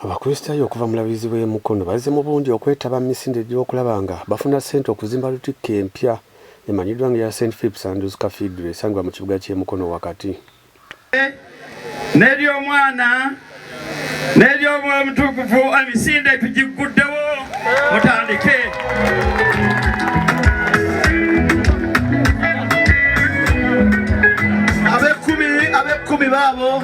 Abakulisitayo okuva mu labizi w'e Mukono bazze mu bundi okwetaba Emisinde gy'okulaba nga bafuna ssente okuzimba lutiiko empya emanyiddwa nga ya St. Philip's and Cathedral esangibwa mu kibuga ky'e Mukono wakati. N'ery'omwana n'ery'omwoyo omutukuvu Emisinde tugiguddewo mutandike. Ab'ekkumi baabo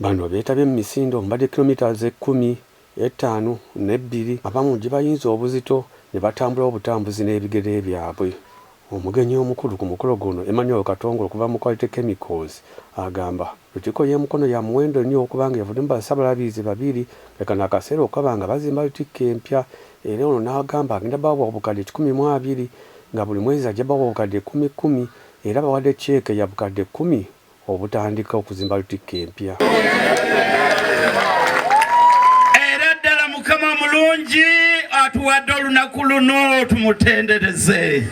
bano beetabye mu misinde omubadde kilomitazi 10, 5 ne 2 abamu gibayinze obuzito ne batambulawo butambuzi n'ebigere byabwe. Omugenyi omukulu ku mukolo guno Emmanuel Katongole okuva mu Quality Chemicals agamba lutiiko y'e Mukono ya muwendo nnyo okubanga yavudde mu bassabalabizi 2 leka n'akaseera okukaba nga bazimba lutiiko empya era ono n'agamba agenda bawa obukadde 12 nga buli mwezi ajja bawa obukadde 10 era bawadde cheeke ya bukadde 10 obutandika okuzimba lutiiko empya. Era ddala Mukama mulungi atuwadde olunaku luno tumutendereze.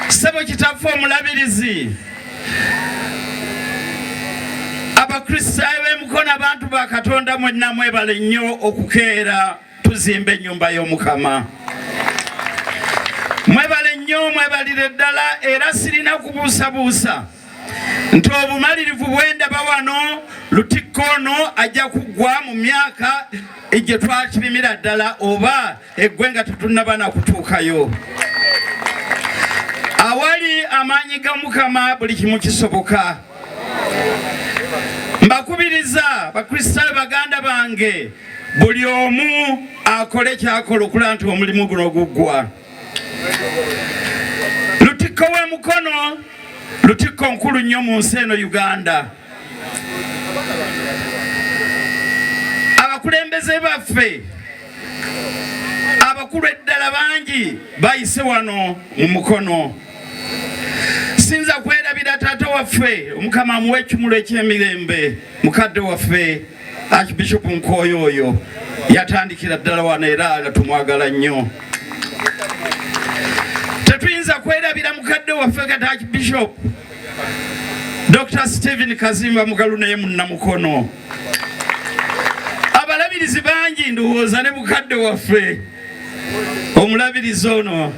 Sebo kitaffe omulabirizi abakulisitayo b'e Mukono abantu ba Katonda mwenna mwebale nnyo okukeera tuzimba ennyumba y'Omukama. Mwebale nnyo mwebalire ddala era sirina kubuusabuusa nti obumalirivu bwendaba wano lutiiko ono ajja kuggwa mu myaka gye twakibimira ddala oba eggwe nga tetunnaba na kutuukayo. Awali amaanyi ga Mukama buli kimu kisoboka. Mbakubiriza bakulisitayo baganda bange buli omu akole kyakola okulaba nti omulimu guno guggwa. Lutiiko w'e Mukono lutiiko nkulu nnyo mu nsi eno Uganda. Abakulembeze baffe abakulu eddala bangi bayise wano mu Mukono. Sinza kwerabira taata waffe Omukama amuwe ekimulu eky'emirembe mukadde waffe Archbishop Nkooyo oyo yatandikira ddala wano era nga tumwagala nnyo. Tetuyinza kwerabira mukadde waffe kati Archbishop Dr. Stephen Kazimba Mugalu naye munnamukono. Abalabirizi bangi ndowooza ne mukadde waffe omulabirizi ono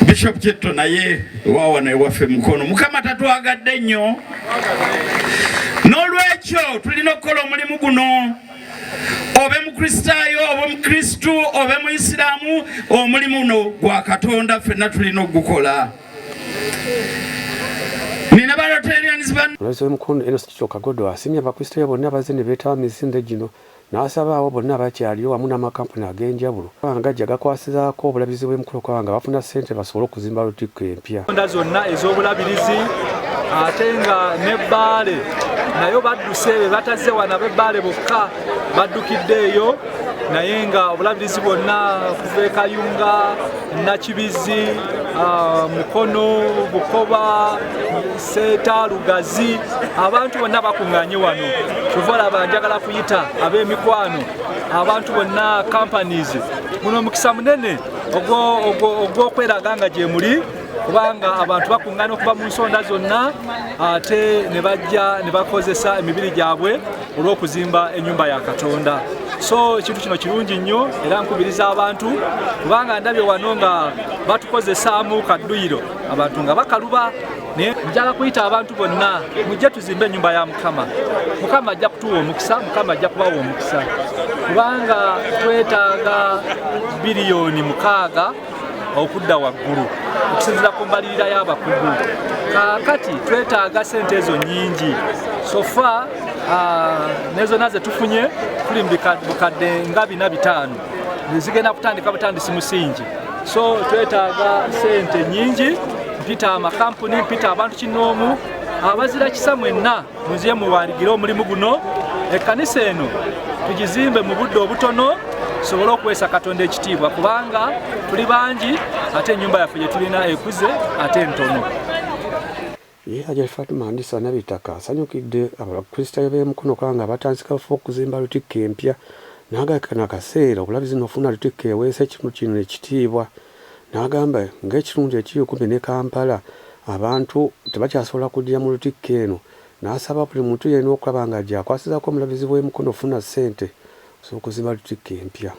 Bishop Kitto naye wawana ewaffe Mukono. Mukama tatwagadde nnyo. N'olwekyo tulina okukola omulimu guno. Obe mukulisitayo, obe mukristu, obe muisiramu, omulimu guno gwa Katonda ffenna tulina okugukola. Nina balotarians ban. Olw'ensonga Mukono eno Kichoka Godo asimye abakulisitayo bonna abazze ne beetaba Emisinde gino. N'asaba abo bonna abakyaliyo wamu n'amakampuni ag'enjawulo ng'ajja gakwasizaako obulabizi bw'emikolo kubanga bafuna ssente basobole okuzimba lutiiko empya. Enkola zonna ez'obulabirizi ate nga n'ebbaale nayo badduse be batazze wana b'ebbaale bokka baddukidde eyo naye nga obulabirizi bwonna kuva e Kayunga, Nakibizi, Mukono, Bukoba, Seeta, Lugazi, abantu bonna bakuŋŋaanye wano. Kyova olaba njagala kuyita ab'emikwano, abantu bonna companies. Guno mukisa munene ogw'okweraga nga gye muli kubanga abantu bakuŋŋaana okuva mu nsonda zonna ate ne bajja ne bakozesa emibiri gyabwe olw'okuzimba ennyumba ya Katonda. So ekintu kino kirungi nnyo era nkubiriza abantu kubanga ndabye wano nga batukozesaamu kadduyiro abantu nga bakaluba. Njala kuyita abantu bonna mujje tuzimbe ennyumba ya Mukama. Mukama ajja kutuwa omukisa, Mukama ajja kubawa omukisa kubanga twetaaga biliyoni 6 okudda waggulu okusinziira ku mbalirira y'abakugu. Kaakati twetaaga sente ezo nnyingi sofa nezo naze tufunye tuli bukadde nga 4-5 zigenda kutandika butandisi musingi. So twetaaga sente nnyingi mpita amakampuni mpita abantu kinoomu abazira kisa mwenna muziye muwandigire omulimu guno. Ekkanisa eno tugizimbe mu budde obutono tusobole okuweesa Katonda ekitiibwa kubanga tuli bangi ate ennyumba yaffe gye tulina ekuze ate ntono. Ajja Fatuma Ndisa Nabitaka asanyukidde abakulisitayo b'e Mukono kubanga batandika okuzimba lutiiko empya n'agakana akaseera obulabizi n'ofuna lutiiko eweesa ekintu kino ekitiibwa. N'agamba ng'ekirungi ekiri kumpi ne Kampala abantu tebakyasobola kuddira mu lutiiko eno. N'asaba buli muntu yenna okulaba nga gy'akwasizako omulabizi w'e Mukono ofuna ssente okuzimba lutiiko empya.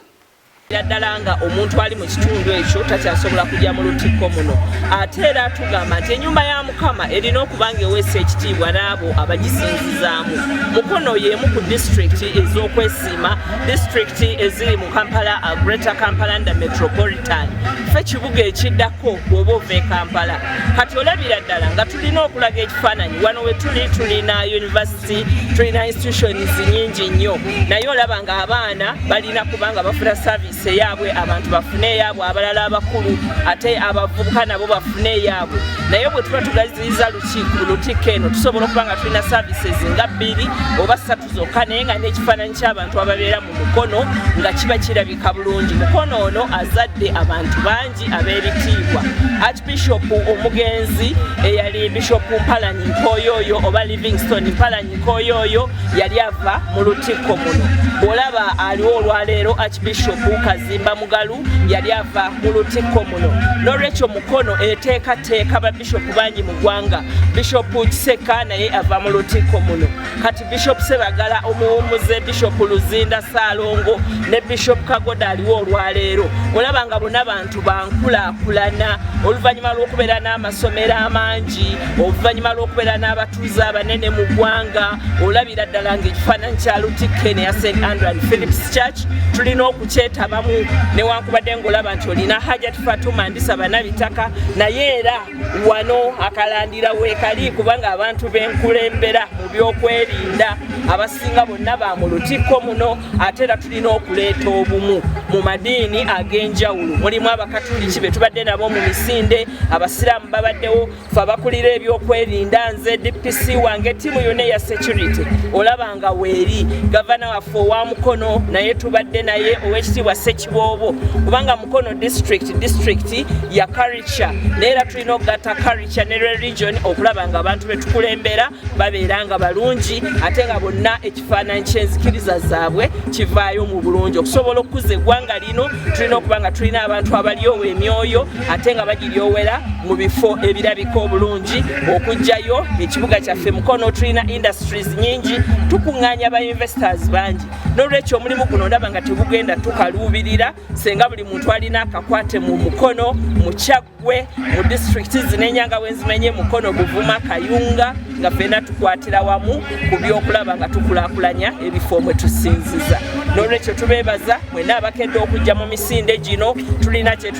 Ddala nga omuntu ali mu kitundu ekyo takyasobola kujja mu lutiiko muno. Ate era tugamba nti ennyumba ya Mukama erina okuba nga eweesa ekitiibwa n'abo abagisinzizaamu. Mukono y'emu ku disitulikiti ez'okwesiima, disitulikiti eziri mu Kampala, Greater Kampala and Metropolitan. Ffe kibuga ekiddako bw'oba ova e Kampala. Kati olabira ddala nga tulina okulaga ekifaananyi wano we tulina university, tulina institutions nnyingi nnyo. Naye olaba nga abaana balina kubanga bafuna service eyabwe, abantu bafune eyabwe, abalala abakulu ate abavubuka nabo bafune eyabwe. Naye bwe tuba tugaziriza lutiiko eno tusobola okuba nga tulina services nga 2 oba 3 zokka naye nga n'ekifaananyi ky'abantu ababeera mu Mukono nga kiba kirabika bulungi. Mukono ono azadde abantu bangi ab'ebitiibwa. Archbishop omugenzi eyali Bishop Mpalanyi Nkoyoyo oba Livingstone Mpalanyi Nkoyoyo yali ava mu lutiiko muno. Bw'olaba aliwo olwaleero Archbishop Okuzimba Mugalu yali ava mu lutiiko muno. N'olwekyo Mukono eteekateeka babishopu bangi mu ggwanga. Bishop Kiseka naye ava mu lutiiko muno. Kati Bishop Sebagala omuwummuze, Bishop Luzinda Saalongo ne Bishop Kagoda aliwo olwaleero. Olaba nga bonna bantu bankulaakulana oluvannyuma lw'okubeera n'amasomero amangi, oluvannyuma lw'okubeera n'abatuuze abanene mu ggwanga. Olabira ddala ng'ekifaananyi kya lutiiko eno ya St. Andrew and Phillips Church tulina okukyetabamu newankubadde ng'olaba nti olina Hajjat Fatuma Ndisa Nabitaka naye era wano akalandira weekali kubanga abantu b'enkulembera mu by'okwerinda abasinga bonna ba mu lutiiko muno. Ate era tulina okuleeta obumu mu madiini ag'enjawulo. Mulimu abakatuliki be tubadde nabo mu Emisinde, abasiraamu babaddewo, fe abakulira ebyokwerinda, nze DPC wange ttiimu yonna eya security olaba nga weeri. Gavana waffe owa Mukono naye tubadde naye ow'ekitiibwa Ssekiboobo kubanga Mukono district ya culture naye era tulina okugatta culture ne religion okulaba nga abantu betukulembera babeera nga balungi ate nga bonna ekifaananyi ky'enzikiriza zaabwe kivaayo mu bulungi. Okusobola okukuza eggwanga lino tulina okuba nga tulina abantu abalyowo emyoyo ate nga bagiryowera mu bifo ebirabika obulungi. Okugjayo ekibuga kyaffe Mukono tulina industries nyingi, tukuŋŋaanya ba investors bangi. N'olwekyo omulimu guno ndaba nga tebugenda tukaluubirira senga buli muntu alina akakwate mu Mukono, mu Kyaggwe, mu district zin'enyanga wenzimenye Mukono, Buvuma, Kayunga nga ffenna tukwatira wamu ku by'okulaba nga tukulaakulanya ebifo mwe tusinziza. N'olwekyo tubeebaza mwenna abakedde okujja mu misinde gino tulina kye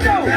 Go!